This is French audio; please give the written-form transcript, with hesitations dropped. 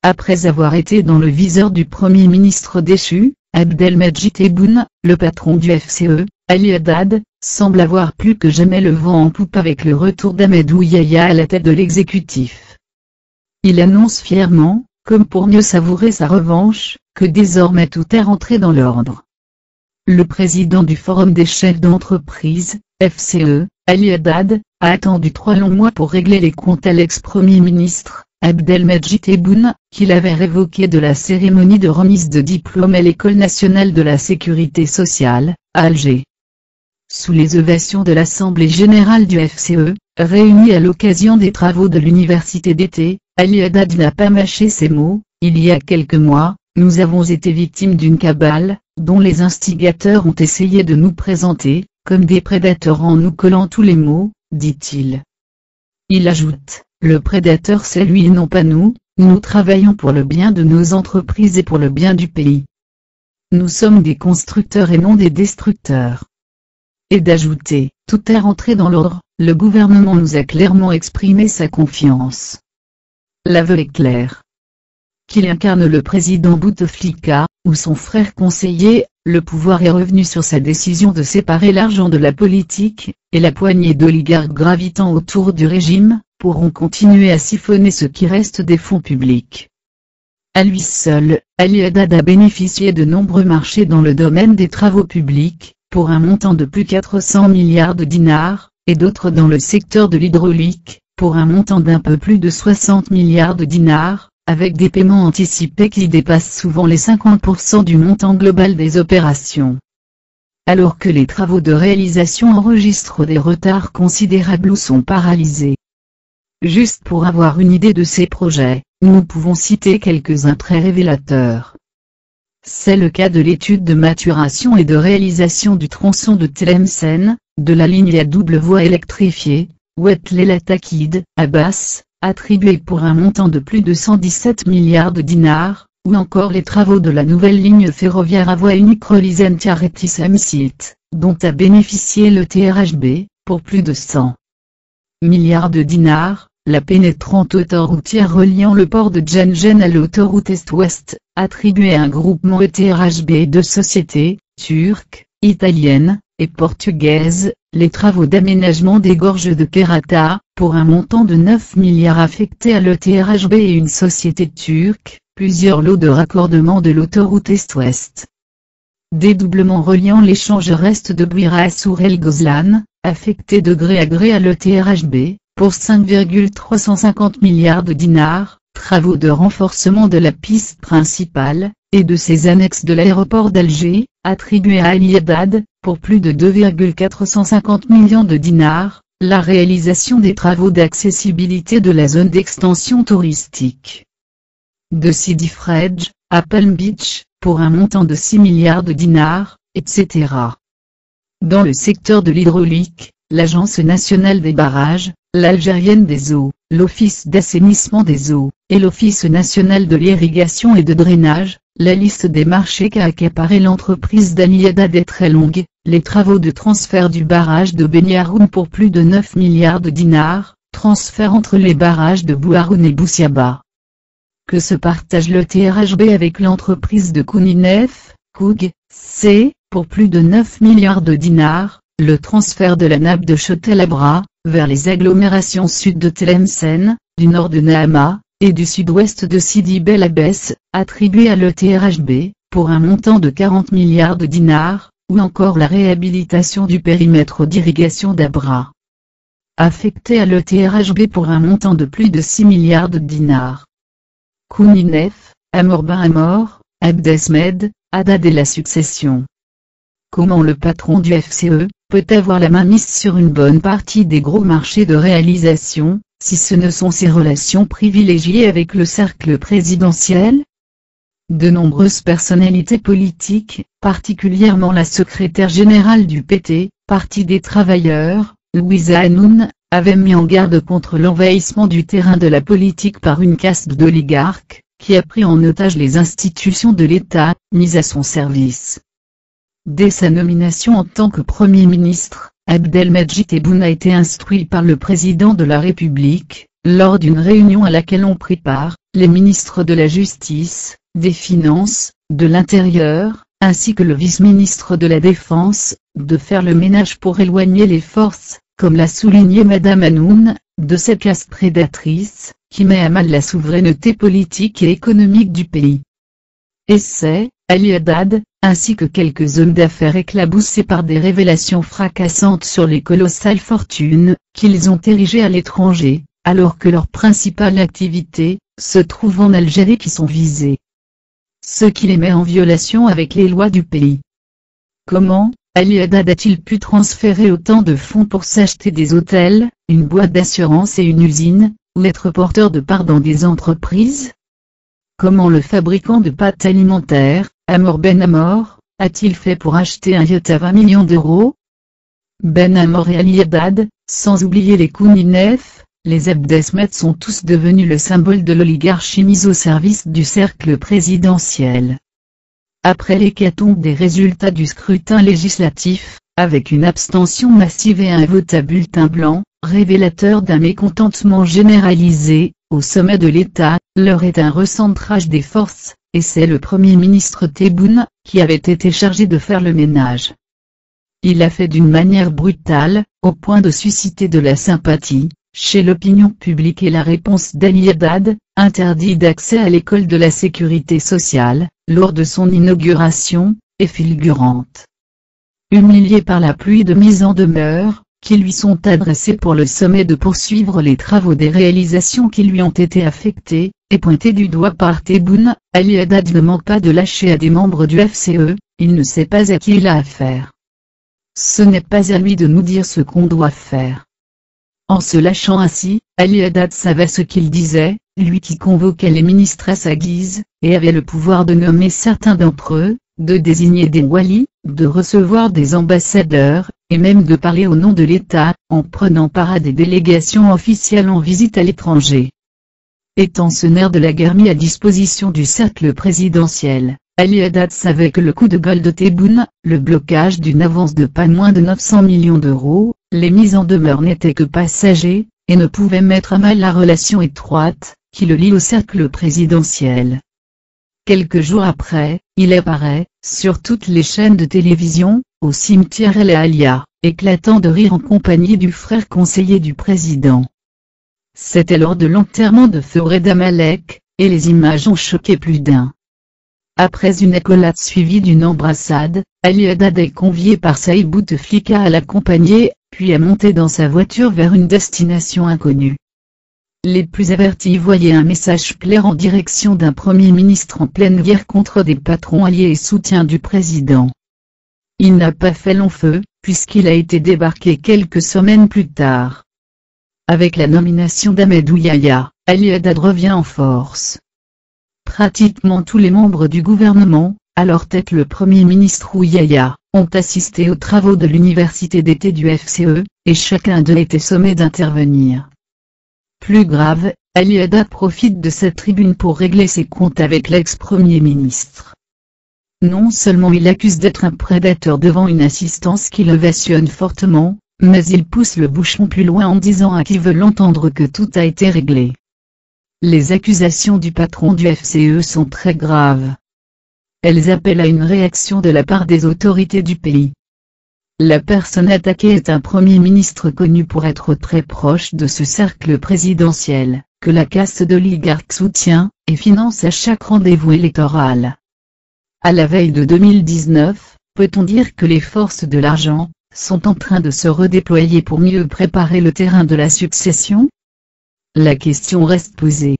après avoir été dans le viseur du Premier ministre déchu, Abdelmadjid Tebboune, le patron du FCE, Ali Haddad, semble avoir plus que jamais le vent en poupe avec le retour d'Ahmadou Yahya à la tête de l'exécutif. Il annonce fièrement, comme pour mieux savourer sa revanche, que désormais tout est rentré dans l'ordre. Le président du Forum des chefs d'entreprise, FCE, Ali Haddad, a attendu 3 longs mois pour régler les comptes à l'ex-premier ministre, Abdelmadjid Tebboune, qu'il avait révoqué de la cérémonie de remise de diplôme à l'École nationale de la sécurité sociale, à Alger. Sous les ovations de l'Assemblée générale du FCE, réunie à l'occasion des travaux de l'université d'été, Ali Haddad n'a pas mâché ses mots. Il y a quelques mois, nous avons été victimes d'une cabale, dont les instigateurs ont essayé de nous présenter, comme des prédateurs en nous collant tous les mots, dit-il. Il ajoute, le prédateur c'est lui et non pas nous, nous travaillons pour le bien de nos entreprises et pour le bien du pays. Nous sommes des constructeurs et non des destructeurs. Et d'ajouter, tout est rentré dans l'ordre, le gouvernement nous a clairement exprimé sa confiance. L'aveu est clair. Qu'il incarne le président Bouteflika, ou son frère conseiller, le pouvoir est revenu sur sa décision de séparer l'argent de la politique, et la poignée d'oligarques gravitant autour du régime, pourront continuer à siphonner ce qui reste des fonds publics. À lui seul, Ali Haddad a bénéficié de nombreux marchés dans le domaine des travaux publics, pour un montant de plus de 400 milliards de dinars, et d'autres dans le secteur de l'hydraulique, pour un montant d'un peu plus de 60 milliards de dinars, avec des paiements anticipés qui dépassent souvent les 50% du montant global des opérations. Alors que les travaux de réalisation enregistrent des retards considérables ou sont paralysés. Juste pour avoir une idée de ces projets, nous pouvons citer quelques-uns très révélateurs. C'est le cas de l'étude de maturation et de réalisation du tronçon de Tlemcen, de la ligne à double voie électrifiée, Ouetlet-Latakid, Abbas, attribué pour un montant de plus de 117 milliards de dinars, ou encore les travaux de la nouvelle ligne ferroviaire à voie unique Relisen-Tiaretis-Amsit, dont a bénéficié le TRHB, pour plus de 100 milliards de dinars, la pénétrante autoroutière reliant le port de Djenjen à l'autoroute Est-Ouest, attribuée à un groupement ETRHB et de sociétés, turques, italiennes, et portugaises, les travaux d'aménagement des gorges de Kerata, pour un montant de 9 milliards affectés à l'ETRHB et une société turque, plusieurs lots de raccordement de l'autoroute Est-Ouest. Dédoublement reliant l'échange reste de Bouira à Sourel-Gozlan, affecté de gré à gré à l'ETRHB, pour 5,350 milliards de dinars, travaux de renforcement de la piste principale, et de ses annexes de l'aéroport d'Alger, attribués à Ali Haddad, pour plus de 2,450 millions de dinars, la réalisation des travaux d'accessibilité de la zone d'extension touristique de Sidi Fredj, à Palm Beach, pour un montant de 6 milliards de dinars, etc. Dans le secteur de l'hydraulique, l'Agence nationale des barrages, l'Algérienne des eaux, l'Office d'assainissement des eaux, et l'Office national de l'irrigation et de drainage, la liste des marchés qu'a accaparé l'entreprise d'Ali Haddad est très longue, les travaux de transfert du barrage de Beniaroun pour plus de 9 milliards de dinars, transfert entre les barrages de Bouaroun et Boussiaba. Que se partage le TRHB avec l'entreprise de Kouninef, Koug, C, pour plus de 9 milliards de dinars, le transfert de la nappe de Chotel-Abra, vers les agglomérations sud de Tlemcen, du nord de Nahama, et du sud-ouest de Sidi Bel Abbès, attribué à l'ETRHB, pour un montant de 40 milliards de dinars, ou encore la réhabilitation du périmètre d'irrigation d'Abra, affecté à l'ETRHB pour un montant de plus de 6 milliards de dinars. Kouninef, Amor Ben Amor, Abdesmed, Haddad et la succession. Comment le patron du FCE peut avoir la main mise sur une bonne partie des gros marchés de réalisation, si ce ne sont ses relations privilégiées avec le cercle présidentiel? De nombreuses personnalités politiques, particulièrement la secrétaire générale du PT, Parti des travailleurs, Louisa Hanoun, avaient mis en garde contre l'envahissement du terrain de la politique par une caste d'oligarques, qui a pris en otage les institutions de l'État, mises à son service. Dès sa nomination en tant que Premier ministre, Abdelmadjid Tebboune a été instruit par le président de la République, lors d'une réunion à laquelle ont pris part, les ministres de la Justice, des Finances, de l'Intérieur, ainsi que le vice-ministre de la Défense, de faire le ménage pour éloigner les forces, comme l'a souligné Madame Hanoun, de cette caste prédatrice, qui met à mal la souveraineté politique et économique du pays. Et c'est, Ali Haddad, ainsi que quelques hommes d'affaires éclaboussés par des révélations fracassantes sur les colossales fortunes qu'ils ont érigées à l'étranger, alors que leur principale activité se trouve en Algérie qui sont visés. Ce qui les met en violation avec les lois du pays. Comment Ali Haddad a-t-il pu transférer autant de fonds pour s'acheter des hôtels, une boîte d'assurance et une usine, ou être porteur de parts dans des entreprises? Comment le fabricant de pâtes alimentaires, Amour Ben Amour, a-t-il fait pour acheter un yacht à 20 millions d'euros? Ben Amour et Ali Haddad, sans oublier les Kouninef, les Abdesmet sont tous devenus le symbole de l'oligarchie mise au service du cercle présidentiel. Après l'hécatombe des résultats du scrutin législatif, avec une abstention massive et un vote à bulletin blanc, révélateur d'un mécontentement généralisé, au sommet de l'État, l'heure est un recentrage des forces, et c'est le Premier ministre Tebboune, qui avait été chargé de faire le ménage. Il l'a fait d'une manière brutale, au point de susciter de la sympathie chez l'opinion publique, et la réponse d'Ali Haddad, interdit d'accès à l'école de la sécurité sociale, lors de son inauguration, est fulgurante. Humilié par la pluie de mises en demeure, qui lui sont adressées pour le sommet de poursuivre les travaux des réalisations qui lui ont été affectées, et pointé du doigt par Tebboune, Ali Haddad ne manque pas de lâcher à des membres du FCE, il ne sait pas à qui il a affaire. Ce n'est pas à lui de nous dire ce qu'on doit faire. En se lâchant ainsi, Ali Haddad savait ce qu'il disait, lui qui convoquait les ministres à sa guise, et avait le pouvoir de nommer certains d'entre eux, de désigner des walis, de recevoir des ambassadeurs, et même de parler au nom de l'État, en prenant part à des délégations officielles en visite à l'étranger. Étant ce nerf de la guerre mis à disposition du cercle présidentiel, Ali Haddad savait que le coup de gueule de Tebboune, le blocage d'une avance de pas moins de 900 millions d'euros, les mises en demeure n'étaient que passagers, et ne pouvaient mettre à mal la relation étroite, qui le lie au cercle présidentiel. Quelques jours après, il apparaît, sur toutes les chaînes de télévision, au cimetière El Alia, éclatant de rire en compagnie du frère conseiller du président. C'était lors de l'enterrement de feu Reda Malek, et les images ont choqué plus d'un. Après une accolade suivie d'une embrassade, Ali Haddad est convié par Saïd Bouteflika à l'accompagner, puis à monter dans sa voiture vers une destination inconnue. Les plus avertis voyaient un message clair en direction d'un Premier ministre en pleine guerre contre des patrons alliés et soutiens du président. Il n'a pas fait long feu, puisqu'il a été débarqué quelques semaines plus tard. Avec la nomination d'Ahmed Yahya, Ali Haddad revient en force. Pratiquement tous les membres du gouvernement, à leur tête le Premier ministre Yahya, ont assisté aux travaux de l'université d'été du FCE, et chacun d'eux était sommé d'intervenir. Plus grave, Ali Haddad profite de cette tribune pour régler ses comptes avec l'ex-premier ministre. Non seulement il accuse d'être un prédateur devant une assistance qui l'ovationne fortement, mais il pousse le bouchon plus loin en disant à qui veut l'entendre que tout a été réglé. Les accusations du patron du FCE sont très graves. Elles appellent à une réaction de la part des autorités du pays. La personne attaquée est un Premier ministre connu pour être très proche de ce cercle présidentiel, que la caste d'oligarques soutient, et finance à chaque rendez-vous électoral. À la veille de 2019, peut-on dire que les forces de l'argent sont en train de se redéployer pour mieux préparer le terrain de la succession? La question reste posée.